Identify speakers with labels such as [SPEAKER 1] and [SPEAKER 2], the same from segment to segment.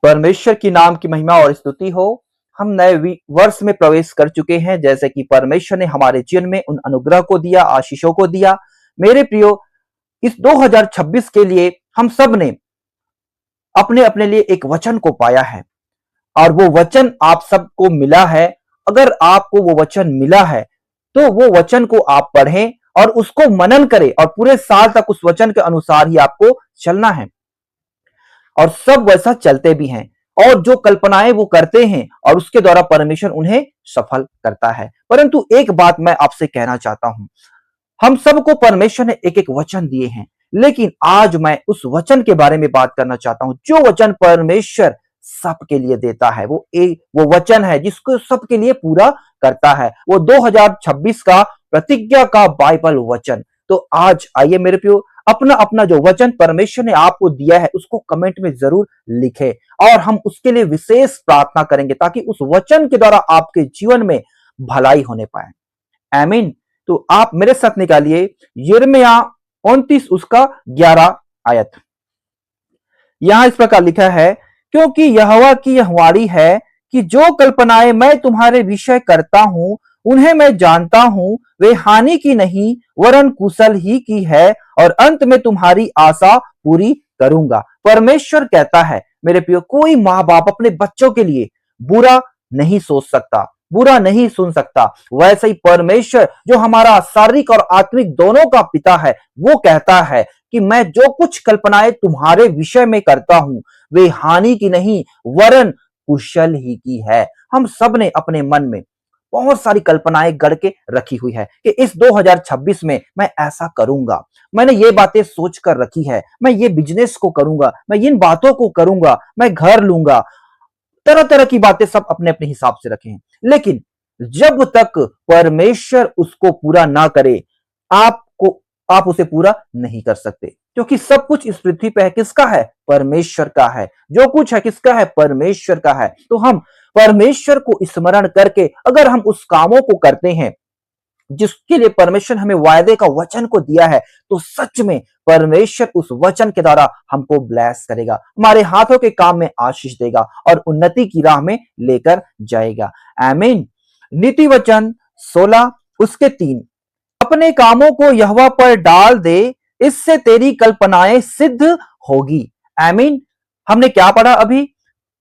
[SPEAKER 1] परमेश्वर की नाम की महिमा और स्तुति हो। हम नए वर्ष में प्रवेश कर चुके हैं, जैसे कि परमेश्वर ने हमारे जीवन में उन अनुग्रह को दिया, आशीषों को दिया। मेरे प्रियो, इस 2026 के लिए हम सब ने अपने अपने लिए एक वचन को पाया है, और वो वचन आप सबको मिला है। अगर आपको वो वचन मिला है तो वो वचन को आप पढ़ें और उसको मनन करें, और पूरे साल तक उस वचन के अनुसार ही आपको चलना है, और सब वैसा चलते भी हैं। और जो कल्पनाएं वो करते हैं और उसके द्वारा परमेश्वर उन्हें सफल करता है। परंतु एक बात मैं आपसे कहना चाहता हूं, हम सबको परमेश्वर ने एक एक वचन दिए हैं, लेकिन आज मैं उस वचन के बारे में बात करना चाहता हूं जो वचन परमेश्वर सबके लिए देता है। वो वचन है जिसको सबके लिए पूरा करता है। वो 2026 का प्रतिज्ञा का बाइबल वचन। तो आज आइए मेरे प्रियो, अपना अपना जो वचन परमेश्वर ने आपको दिया है उसको कमेंट में जरूर लिखें, और हम उसके लिए विशेष प्रार्थना करेंगे ताकि उस वचन के द्वारा आपके जीवन में भलाई होने पाए। आमीन। तो आप मेरे साथ निकालिए यिर्मयाह 29 उसका 11 आयत। यहां इस प्रकार लिखा है, क्योंकि यहोवा की यह वाणी है कि जो कल्पनाएं मैं तुम्हारे विषय करता हूं उन्हें मैं जानता हूं, वे हानि की नहीं वरन कुशल ही की है, और अंत में तुम्हारी आशा पूरी करूंगा। परमेश्वर कहता है मेरे प्रियो, कोई माँ बाप अपने बच्चों के लिए बुरा नहीं सोच सकता, बुरा नहीं सुन सकता। वैसे ही परमेश्वर जो हमारा शारीरिक और आत्मिक दोनों का पिता है, वो कहता है कि मैं जो कुछ कल्पनाएं तुम्हारे विषय में करता हूं वे हानि की नहीं वरन कुशल ही की है। हम सब ने अपने मन में बहुत सारी कल्पनाएं गढ़ के रखी हुई है कि इस 2026 में मैं ऐसा करूंगा, मैंने ये बातें सोच कर रखी है, मैं ये बिजनेस को करूंगा, मैं इन बातों को करूंगा, मैं घर लूंगा। तरह तरह की बातें सब अपने अपने हिसाब से रखे हैं, लेकिन जब तक परमेश्वर उसको पूरा ना करे, आप उसे पूरा नहीं कर सकते, क्योंकि सब कुछ इस पृथ्वी पे है किसका है? परमेश्वर का है। जो कुछ है किसका है? परमेश्वर का है। तो हम परमेश्वर को स्मरण करके अगर हम उस कामों को करते हैं जिसके लिए परमेश्वर हमें वायदे का वचन को दिया है, तो सच में परमेश्वर उस वचन के द्वारा हमको ब्लेस करेगा, हमारे हाथों के काम में आशीष देगा और उन्नति की राह में लेकर जाएगा। आमीन। नीति वचन 16 उसके 3, अपने कामों को यहोवा पर डाल दे, इससे तेरी कल्पनाएं सिद्ध होगी। आमीन। हमने क्या पढ़ा अभी?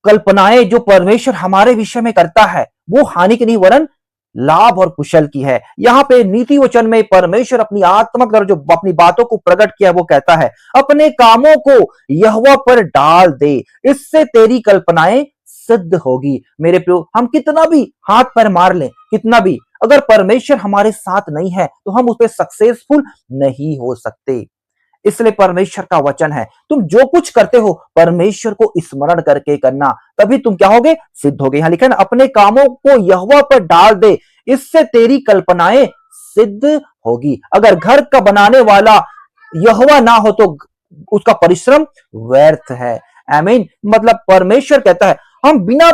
[SPEAKER 1] कल्पनाएं जो परमेश्वर हमारे विषय में करता है वो हानि की नहीं वरन लाभ और कुशल की है। यहाँ पे नीति वचन में परमेश्वर अपनी आत्मा द्वारा जो अपनी बातों को प्रकट किया वो कहता है, अपने कामों को यहोवा पर डाल दे, इससे तेरी कल्पनाएं सिद्ध होगी। मेरे प्रियो, हम कितना भी हाथ पर मार लें, कितना भी, अगर परमेश्वर हमारे साथ नहीं है तो हम उस पर सक्सेसफुल नहीं हो सकते। इसलिए परमेश्वर का वचन है, तुम जो कुछ करते हो परमेश्वर को स्मरण करके करना, तभी तुम क्या होगे? सिद्ध होगे। यहां लिखा है ना, अपने कामों को यहोवा पर डाल दे, इससे तेरी कल्पनाएं सिद्ध होगी। अगर घर का बनाने वाला यहोवा ना हो तो उसका परिश्रम व्यर्थ है। आमीन। मतलब परमेश्वर कहता है हम बिना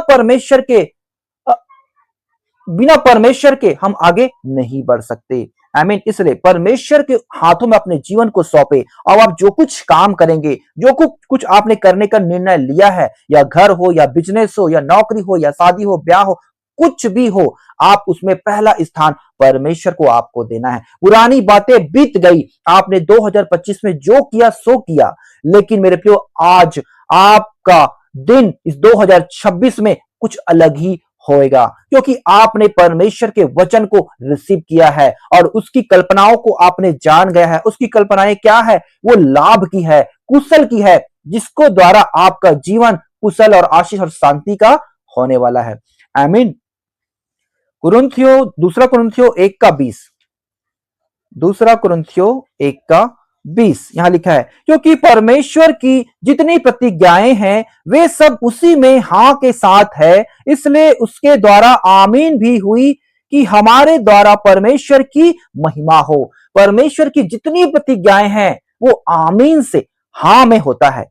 [SPEAKER 1] परमेश्वर के हम आगे नहीं बढ़ सकते। आमीन। इसलिए परमेश्वर के हाथों में अपने जीवन को सौंपे, और आप जो कुछ काम करेंगे, जो कुछ आपने करने का निर्णय लिया है, या घर हो या बिजनेस हो या नौकरी हो या शादी हो ब्याह हो, कुछ भी हो, आप उसमें पहला स्थान परमेश्वर को आपको देना है। पुरानी बातें बीत गई, आपने 2025 में जो किया सो किया, लेकिन मेरे प्रियो आज आपका दिन इस 2026 में कुछ अलग ही होएगा, क्योंकि आपने परमेश्वर के वचन को रिसीव किया है और उसकी कल्पनाओं को आपने जान गया है। उसकी कल्पनाएं क्या है? वो लाभ की है, कुशल की है, जिसको द्वारा आपका जीवन कुशल और आशीष और शांति का होने वाला है। आमीन। दूसरा कुरिन्थियों 1 का 20, दूसरा कुरिन्थियों 1 का 20 यहां लिखा है, क्योंकि परमेश्वर की जितनी प्रतिज्ञाएं हैं वे सब उसी में हां के साथ है, इसलिए उसके द्वारा आमीन भी हुई कि हमारे द्वारा परमेश्वर की महिमा हो। परमेश्वर की जितनी प्रतिज्ञाएं हैं वो आमीन से हां में होता है।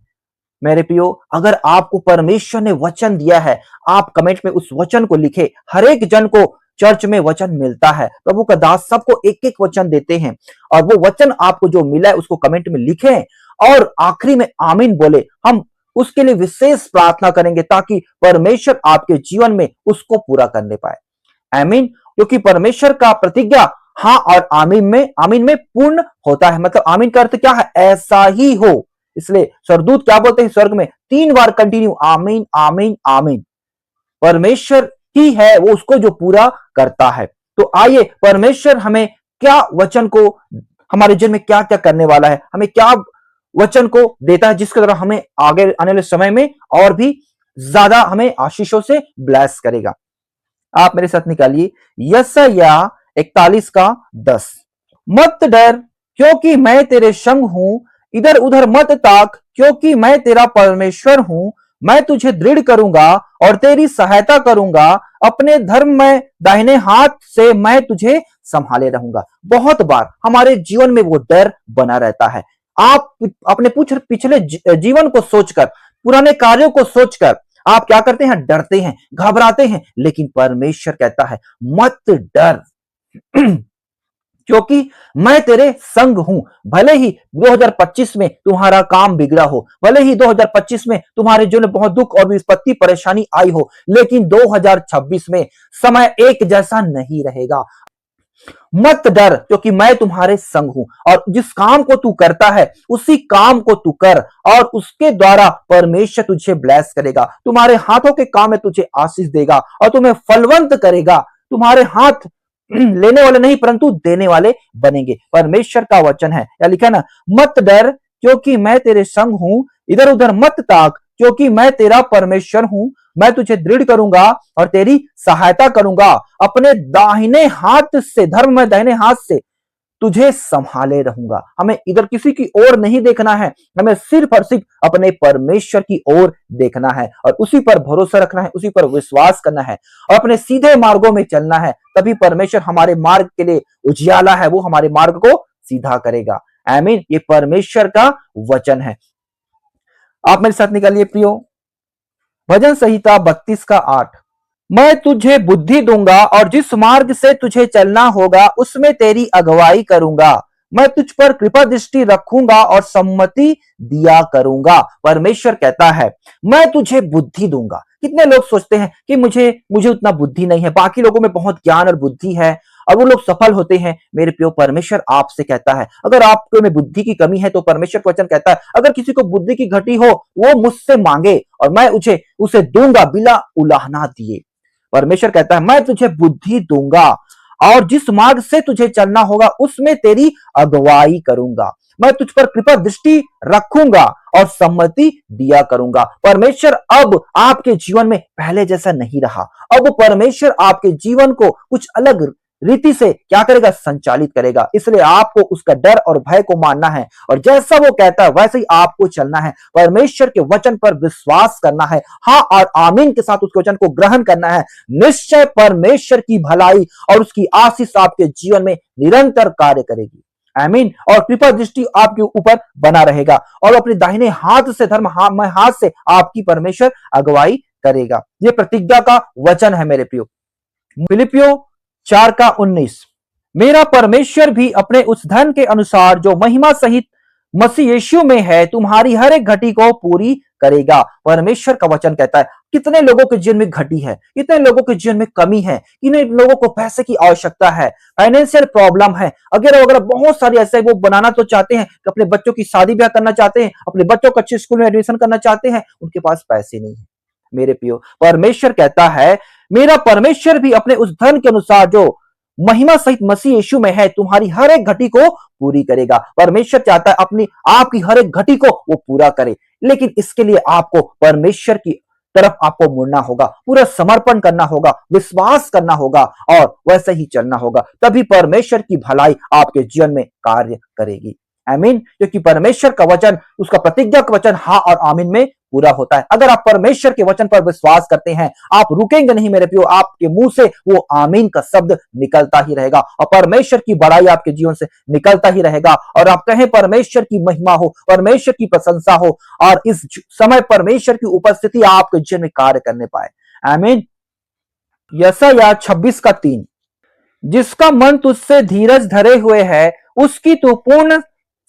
[SPEAKER 1] मेरे प्रियो, अगर आपको परमेश्वर ने वचन दिया है, आप कमेंट में उस वचन को लिखे। हर एक जन को चर्च में वचन मिलता है, प्रभु का दास सबको एक एक वचन देते हैं, और वो वचन आपको जो मिला है उसको कमेंट में लिखें और आखिरी में आमीन बोले। हम उसके लिए विशेष प्रार्थना करेंगे ताकि परमेश्वर आपके जीवन में उसको पूरा करने पाए। आमीन। क्योंकि परमेश्वर का प्रतिज्ञा हाँ और आमीन में पूर्ण होता है। मतलब आमीन का अर्थ क्या है? ऐसा ही हो। इसलिए स्वर्गदूत क्या बोलते हैं स्वर्ग में 3 बार कंटिन्यू आमीन आमीन आमीन। परमेश्वर ही है वो उसको जो पूरा करता है। तो आइए परमेश्वर हमें क्या वचन को हमारे जीवन में क्या क्या करने वाला है, हमें क्या वचन को देता है जिसके द्वारा हमें आगे आने वाले समय में और भी ज्यादा हमें आशीषों से ब्लेस करेगा। आप मेरे साथ निकालिए यशायाह 41:10। मत डर क्योंकि मैं तेरे संग हूं, इधर उधर मत ताक क्योंकि मैं तेरा परमेश्वर हूं। मैं तुझे दृढ़ करूंगा और तेरी सहायता करूंगा, अपने धर्म में दाहिने हाथ से मैं तुझे संभाले रहूंगा। बहुत बार हमारे जीवन में वो डर बना रहता है। आप अपने पिछले जीवन को सोचकर, पुराने कार्यों को सोचकर आप क्या करते हैं? डरते हैं, घबराते हैं। लेकिन परमेश्वर कहता है मत डर क्योंकि मैं तेरे संग हूं। भले ही 2025 में तुम्हारा काम बिगड़ा हो, भले ही 2025 में तुम्हारे जीवन में बहुत दुख और विपत्ति परेशानी आई हो, लेकिन 2026 में समय एक जैसा नहीं रहेगा। मत डर क्योंकि मैं तुम्हारे संग हूं और जिस काम को तू करता है उसी काम को तू कर और उसके द्वारा परमेश्वर तुझे ब्लेस करेगा। तुम्हारे हाथों के काम में तुझे आशीष देगा और तुम्हें फलवंत करेगा। तुम्हारे हाथ लेने वाले नहीं परंतु देने वाले बनेंगे। परमेश्वर का वचन है, या लिखा ना, मत डर क्योंकि मैं तेरे संग हूं, इधर उधर मत ताक क्योंकि मैं तेरा परमेश्वर हूं। मैं तुझे दृढ़ करूंगा और तेरी सहायता करूंगा, अपने दाहिने हाथ से, धर्म में दाहिने हाथ से तुझे संभाले रहूंगा। हमें इधर किसी की ओर नहीं देखना है, हमें सिर्फ और सिर्फ अपने परमेश्वर की ओर देखना है और उसी पर भरोसा रखना है, उसी पर विश्वास करना है और अपने सीधे मार्गों में चलना है। तभी परमेश्वर हमारे मार्ग के लिए उजियाला है, वो हमारे मार्ग को सीधा करेगा। आमीन। ये परमेश्वर का वचन है। आप मेरे साथ निकालिए प्रियो भजन संहिता 32:8। मैं तुझे बुद्धि दूंगा और जिस मार्ग से तुझे चलना होगा उसमें तेरी अगुवाई करूंगा। मैं तुझ पर कृपा दृष्टि रखूंगा और सम्मति दिया करूंगा। परमेश्वर कहता है मैं तुझे बुद्धि दूंगा। कितने लोग सोचते हैं कि मुझे उतना बुद्धि नहीं है, बाकी लोगों में बहुत ज्ञान और बुद्धि है और वो लोग सफल होते हैं। मेरे प्रियो परमेश्वर आपसे कहता है अगर आपको में बुद्धि की कमी है तो परमेश्वर वचन कहता है अगर किसी को बुद्धि की घटी हो वो मुझसे मांगे और मैं उसे दूंगा बिना उलाहना दिए। परमेश्वर कहता है मैं तुझे बुद्धि दूंगा और जिस मार्ग से तुझे चलना होगा उसमें तेरी अगुवाई करूंगा। मैं तुझ पर कृपा दृष्टि रखूंगा और सम्मति दिया करूंगा। परमेश्वर अब आपके जीवन में पहले जैसा नहीं रहा। अब परमेश्वर आपके जीवन को कुछ अलग रीति से क्या करेगा? संचालित करेगा। इसलिए आपको उसका डर और भय को मानना है और जैसा वो कहता है वैसे ही आपको चलना है। परमेश्वर के वचन पर विश्वास करना है, हाँ और आमीन के साथ उसके वचन को ग्रहण करना है। निश्चय परमेश्वर की भलाई और उसकी आशीष आपके जीवन में निरंतर कार्य करेगी। आमीन। और कृपा दृष्टि आपके ऊपर बना रहेगा और अपने दाहिने हाथ से, धर्म हाथ से आपकी परमेश्वर अगुवाई करेगा। ये प्रतिज्ञा का वचन है मेरे प्रियो। फिलिपियों 4:19। मेरा परमेश्वर भी अपने उस धन के अनुसार जो महिमा सहित मसीह यीशु में है तुम्हारी हर एक घटी को पूरी करेगा। परमेश्वर का वचन कहता है कितने लोगों के जीवन में घटी है, कितने लोगों के जीवन में कमी है, कितने लोगों को पैसे की आवश्यकता है, फाइनेंशियल प्रॉब्लम है, अगर बहुत सारी ऐसे वो बनाना तो चाहते हैं, अपने बच्चों की शादी ब्याह करना चाहते हैं, अपने बच्चों को अच्छे स्कूल में एडमिशन करना चाहते हैं, उनके पास पैसे नहीं है। मेरे प्रियो परमेश्वर कहता है मेरा परमेश्वर भी अपने उस धन के अनुसार जो महिमा सहित मसीह यीशु में है तुम्हारी हर एक घटी को पूरी करेगा। परमेश्वर चाहता है अपनी आपकी हर एक घटी को वो पूरा करे, लेकिन इसके लिए आपको परमेश्वर की तरफ आपको मुड़ना होगा, पूरा समर्पण करना होगा, विश्वास करना होगा और वैसे ही चलना होगा। तभी परमेश्वर की भलाई आपके जीवन में कार्य करेगी। आमीन। क्योंकि परमेश्वर का वचन, उसका प्रतिज्ञा का वचन हाँ और आमीन में पूरा होता है। अगर आप परमेश्वर के वचन पर विश्वास करते हैं आप रुकेंगे नहीं मेरे प्रियो, आपके मुंह से वो आमीन का शब्द निकलता ही रहेगा और परमेश्वर की बड़ाई आपके जीवन से निकलता ही रहेगा और आप कहें परमेश्वर की महिमा हो, परमेश्वर की प्रशंसा हो और इस समय परमेश्वर की उपस्थिति आपके जीवन में कार्य करने पाए। आमीन। यशायाह 26:3। जिसका मन तुझसे धीरज धरे हुए है उसकी तू पूर्ण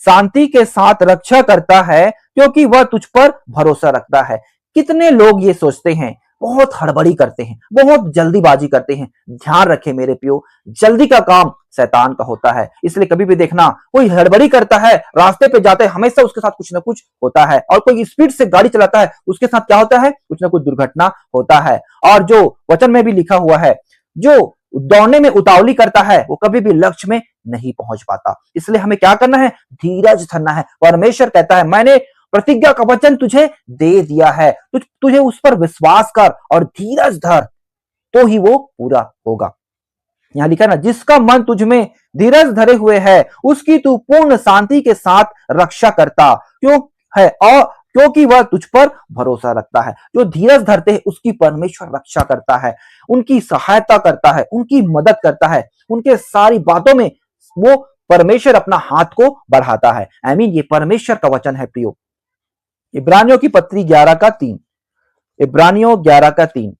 [SPEAKER 1] शांति के साथ रक्षा करता है क्योंकि वह तुझ पर भरोसा रखता है। कितने लोग ये सोचते हैं, बहुत हड़बड़ी करते हैं, बहुत जल्दीबाजी करते हैं। ध्यान रखें मेरे प्रियो, जल्दी का काम शैतान का होता है। इसलिए कभी भी देखना, कोई हड़बड़ी करता है, रास्ते पे जाते हैं, हमेशा उसके साथ कुछ ना कुछ होता है। और कोई स्पीड से गाड़ी चलाता है, उसके साथ क्या होता है, कुछ ना कुछ दुर्घटना होता है। और जो वचन में भी लिखा हुआ है, जो दौड़ने में उतावली करता है वो कभी भी लक्ष्य में नहीं पहुंच पाता। इसलिए हमें क्या करना है, धीरज धरना है। परमेश्वर कहता है मैंने प्रतिज्ञा का वचन तुझे दे दिया है, तुझे उस पर विश्वास कर और धीरज धर, तो ही वो पूरा होगा। यहां लिखा ना, जिसका मन तुझ में धीरज धरे हुए है उसकी तू पूर्ण शांति के साथ रक्षा करता क्यों है, और क्योंकि वह तुझ पर भरोसा रखता है। जो धीरज धरते हैं उसकी परमेश्वर रक्षा करता है, उनकी सहायता करता है, उनकी मदद करता है, उनके सारी बातों में वो परमेश्वर अपना हाथ को बढ़ाता है। आई मीन ये परमेश्वर का वचन है प्रियो। इब्रानियों की पत्री 11 का 3, इब्रानियों 11 का 3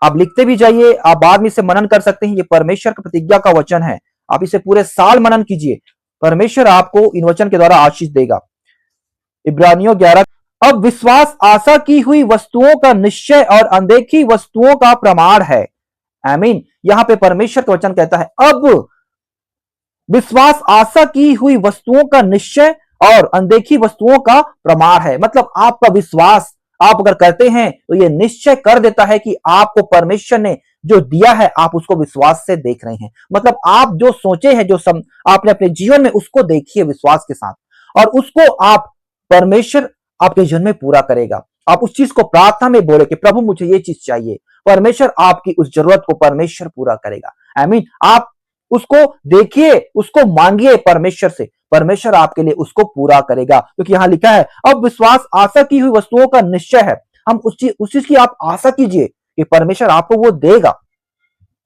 [SPEAKER 1] आप लिखते भी जाइए, आप बाद में इसे मनन कर सकते हैं। ये परमेश्वर का प्रतिज्ञा का वचन है, आप इसे पूरे साल मनन कीजिए, परमेश्वर आपको इन वचन के द्वारा आशीष देगा। इब्रानियों 11, अब विश्वास आशा की हुई वस्तुओं का निश्चय और अनदेखी वस्तुओं का प्रमाण है। आमीन। यहां पे परमेश्वर का वचन कहता है अब विश्वास आशा की हुई वस्तुओं का निश्चय और अनदेखी वस्तुओं का प्रमाण है। मतलब आपका विश्वास आप अगर करते हैं तो यह निश्चय कर देता है कि आपको परमेश्वर ने जो दिया है आप उसको विश्वास से देख रहे हैं। मतलब आप जो सोचे हैं, जो आपने अपने जीवन में, उसको देखिए विश्वास के साथ, और उसको आप परमेश्वर आपके जीवन में पूरा करेगा। आप उस चीज को प्रार्थना में बोले कि प्रभु मुझे ये चीज चाहिए, परमेश्वर आपकी उस जरूरत को परमेश्वर पूरा करेगा। आई मीन आप उसको देखिए, उसको मांगिए परमेश्वर से, परमेश्वर आपके लिए उसको पूरा करेगा। क्योंकि यहां लिखा है अब विश्वास आशा की हुई वस्तुओं का निश्चय है। हम उस चीज की आप आशा कीजिए कि परमेश्वर आपको वो देगा।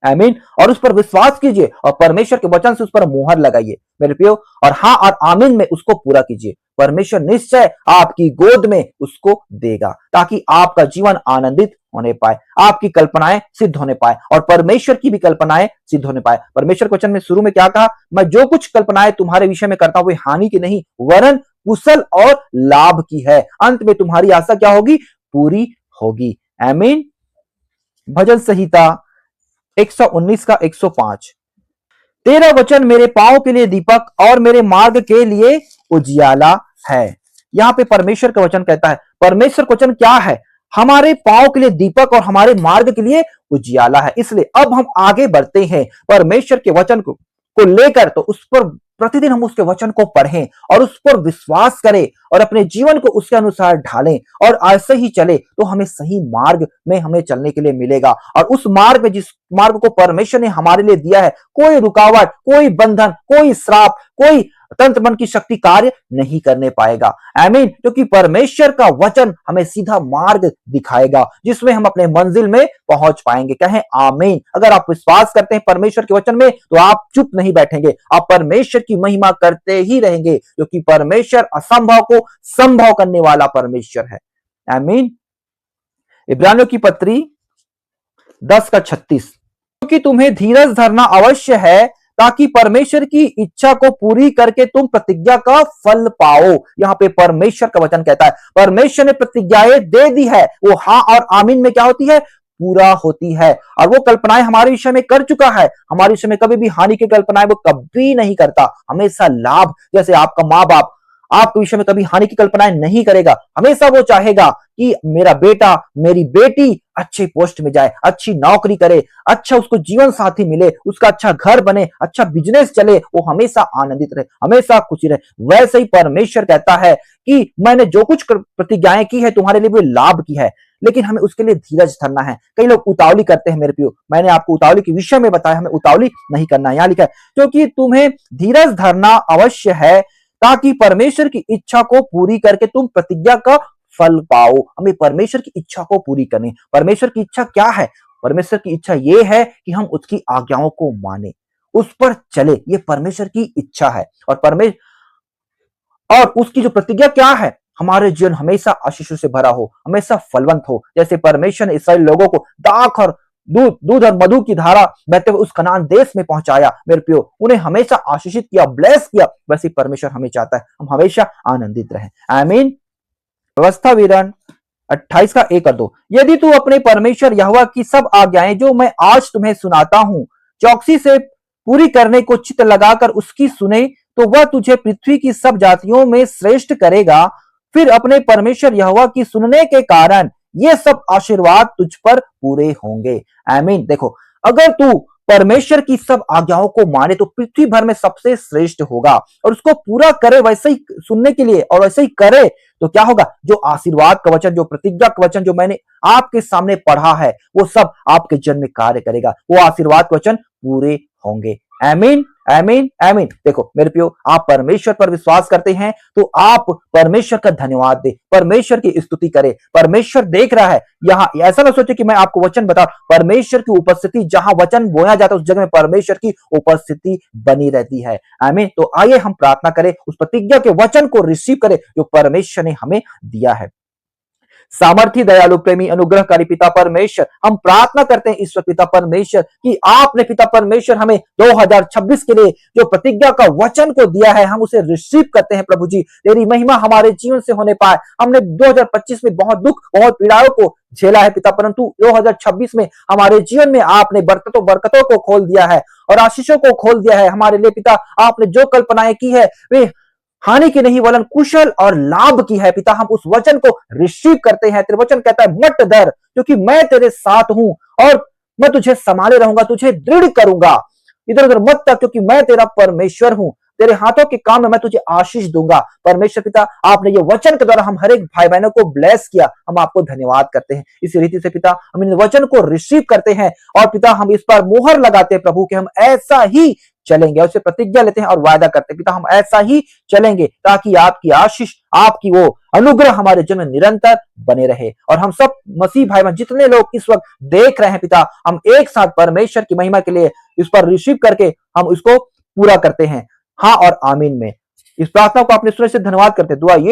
[SPEAKER 1] आमीन। और उस पर विश्वास कीजिए और परमेश्वर के वचन से उस पर मुहर लगाइए मेरे प्रियो, और हाँ और आमीन में उसको पूरा कीजिए। परमेश्वर निश्चय आपकी गोद में उसको देगा ताकि आपका जीवन आनंदित होने पाए, आपकी कल्पनाएं सिद्ध होने पाए और परमेश्वर की भी कल्पनाएं सिद्ध होने पाए। परमेश्वर के वचन में शुरू में क्या कहा, मैं जो कुछ कल्पनाएं तुम्हारे विषय में करता हूं वे हानि की नहीं वरन कुशल और लाभ की है। अंत में तुम्हारी आशा क्या होगी, पूरी होगी। आमीन। भजन संहिता 119 का 105, तेरा वचन मेरे पांव के लिए दीपक और मेरे मार्ग के लिए उजियाला है। यहां पे परमेश्वर का वचन कहता है, परमेश्वर का वचन क्या है, हमारे पांव के लिए दीपक और हमारे मार्ग के लिए उजियाला है। इसलिए अब हम आगे बढ़ते हैं परमेश्वर के वचन को लेकर, तो उस पर प्रतिदिन हम उसके वचन को पढ़ें और उस पर विश्वास करें और अपने जीवन को उसके अनुसार ढालें और ऐसे ही चले तो हमें सही मार्ग में हमें चलने के लिए मिलेगा। और उस मार्ग में, जिस मार्ग को परमेश्वर ने हमारे लिए दिया है, कोई रुकावट, कोई बंधन, कोई श्राप, कोई तंत्र मन की शक्ति कार्य नहीं करने पाएगा। आमीन। क्योंकि परमेश्वर का वचन हमें सीधा मार्ग दिखाएगा जिसमें हम अपने मंजिल में पहुंच पाएंगे। कहें आमीन। अगर आप विश्वास करते हैं परमेश्वर के वचन में तो आप चुप नहीं बैठेंगे, आप परमेश्वर की महिमा करते ही रहेंगे, क्योंकि परमेश्वर असंभव को संभव करने वाला परमेश्वर है। आमीन। इब्रानियों की पत्री 10 का 36, क्योंकि तुम्हें धीरज धरना अवश्य है ताकि परमेश्वर की इच्छा को पूरी करके तुम प्रतिज्ञा का फल पाओ। यहां पे परमेश्वर का वचन कहता है परमेश्वर ने प्रतिज्ञाएं दे दी है, वो हाँ और आमीन में क्या होती है, पूरा होती है। और वो कल्पनाएं हमारे विषय में कर चुका है, हमारे विषय में कभी भी हानि की कल्पनाएं वो कभी नहीं करता, हमेशा लाभ। जैसे आपका माँ बाप आपके विषय में कभी हानि की कल्पनाएं नहीं करेगा, हमेशा वो चाहेगा कि मेरा बेटा, मेरी बेटी अच्छे पोस्ट में जाए, अच्छी नौकरी करे, अच्छा उसको जीवन साथी मिले, उसका अच्छा घर बने, अच्छा बिजनेस चले, वो हमेशा आनंदित रहे, हमेशा खुशी रहे। वैसे ही परमेश्वर कहता है कि मैंने जो कुछ प्रतिज्ञाएं की है तुम्हारे लिए वो लाभ की है, लेकिन हमें उसके लिए धीरज धरना है। कई लोग उतावली करते हैं मेरे प्रियो, मैंने आपको उतावली के विषय में बताया, हमें उतावली नहीं करना है। यहां लिखा है क्योंकि तुम्हें धीरज धरना अवश्य है ताकि परमेश्वर की इच्छा को पूरी करके तुम प्रतिज्ञा का फल पाओ। हमें परमेश्वर की इच्छा को पूरी करनी। परमेश्वर की इच्छा क्या है, परमेश्वर की इच्छा यह है कि हम उसकी आज्ञाओं को माने, उस पर चले, ये परमेश्वर की इच्छा है। और उसकी जो प्रतिज्ञा क्या है, हमारे जीवन हमेशा आशीषों से भरा हो, हमेशा फलवंत हो। जैसे परमेश्वर ने इस्राएल लोगों को दाख और दूध और मधु की धारा बहते हुए उस कनान देश में पहुंचाया मेरे प्रियो, उन्हें हमेशा आशीषित किया, ब्लेस किया। वैसे परमेश्वर हमें चाहता है हम हमेशा आनंदित रहें। आमीन। व्यवस्था विवरण 28 का 1 और 2। यदि तू अपने परमेश्वर यहोवा की सब आज्ञाएं जो मैं आज तुम्हें सुनाता हूं चौकसी से पूरी करने को चित्त लगाकर उसकी सुने, तो वह तुझे पृथ्वी की सब जातियों में श्रेष्ठ करेगा। फिर अपने परमेश्वर यहोवा की सुनने के कारण ये सब आशीर्वाद तुझ पर पूरे होंगे। आमीन। देखो, अगर तू परमेश्वर की सब आज्ञाओं को माने तो पृथ्वी भर में सबसे श्रेष्ठ होगा, और उसको पूरा करे वैसे ही सुनने के लिए और वैसे ही करे तो क्या होगा, जो आशीर्वाद का वचन, जो प्रतिज्ञा का वचन जो मैंने आपके सामने पढ़ा है वो सब आपके जन्म में कार्य करेगा, वो आशीर्वाद का वचन पूरे होंगे। आमीन, आमीन, आमीन। देखो मेरे प्रियो, आप परमेश्वर पर विश्वास करते हैं तो आप परमेश्वर का धन्यवाद दे, परमेश्वर की स्तुति करें। परमेश्वर देख रहा है। यहाँ ऐसा ना सोचे कि मैं आपको वचन बताऊं, परमेश्वर की उपस्थिति जहां वचन बोया जाता है उस जगह में परमेश्वर की उपस्थिति बनी रहती है। आमीन। तो आइए हम प्रार्थना करें, उस प्रतिज्ञा के वचन को रिसीव करें जो परमेश्वर ने हमें दिया है। सामर्थी, दयालु, प्रेमी, अनुग्रहकारी पिता परमेश्वर, हम प्रार्थना करते हैं ईश्वर पिता परमेश्वर कि आपने पिता परमेश्वर हमें 2026 के लिए जो प्रतिज्ञा का वचन को दिया है हम उसे रिसीव करते हैं। प्रभु जी, तेरी महिमा हमारे जीवन से होने पाए। हमने 2025 में बहुत दुख, बहुत पीड़ाओं को झेला है पिता, परंतु 2026 में हमारे जीवन में आपने बरकतों को खोल दिया है और आशीषों को खोल दिया है हमारे लिए। पिता, आपने जो कल्पनाएं की है वे हानि की नहीं वरन कुशल और लाभ की है। पिता, हम उस वचन को रिसीव करते हैं। तेरे वचन कहता है मत डर क्योंकि मैं तेरे साथ हूं और मैं तुझे संभाले रहूंगा, तुझे दृढ़ करूंगा। इधर उधर मत तक क्योंकि मैं तेरा परमेश्वर हूं। तेरे हाथों के काम में मैं तुझे आशीष दूंगा। परमेश्वर पिता, आपने ये वचन के द्वारा हम हर एक भाई बहनों को ब्लेस किया, हम आपको धन्यवाद करते हैं। इसी रीति से पिता हम इन वचन को रिसीव करते हैं और पिता हम इस पर मोहर लगाते हैं प्रभु कि हम ऐसा ही चलेंगे, उससे प्रतिज्ञा लेते हैं और वायदा करते हैं पिता हम ऐसा ही चलेंगे ताकि आपकी आशीष, आपकी वो अनुग्रह हमारे जीवन में निरंतर बने रहे। और हम सब मसीह भाई बहन जितने लोग इस वक्त देख रहे हैं पिता, हम एक साथ परमेश्वर की महिमा के लिए इस पर रिसीव करके हम इसको पूरा करते हैं। हाँ और आमीन में इस प्रार्थना को अपने सुने से धन्यवाद करते। दुआ ये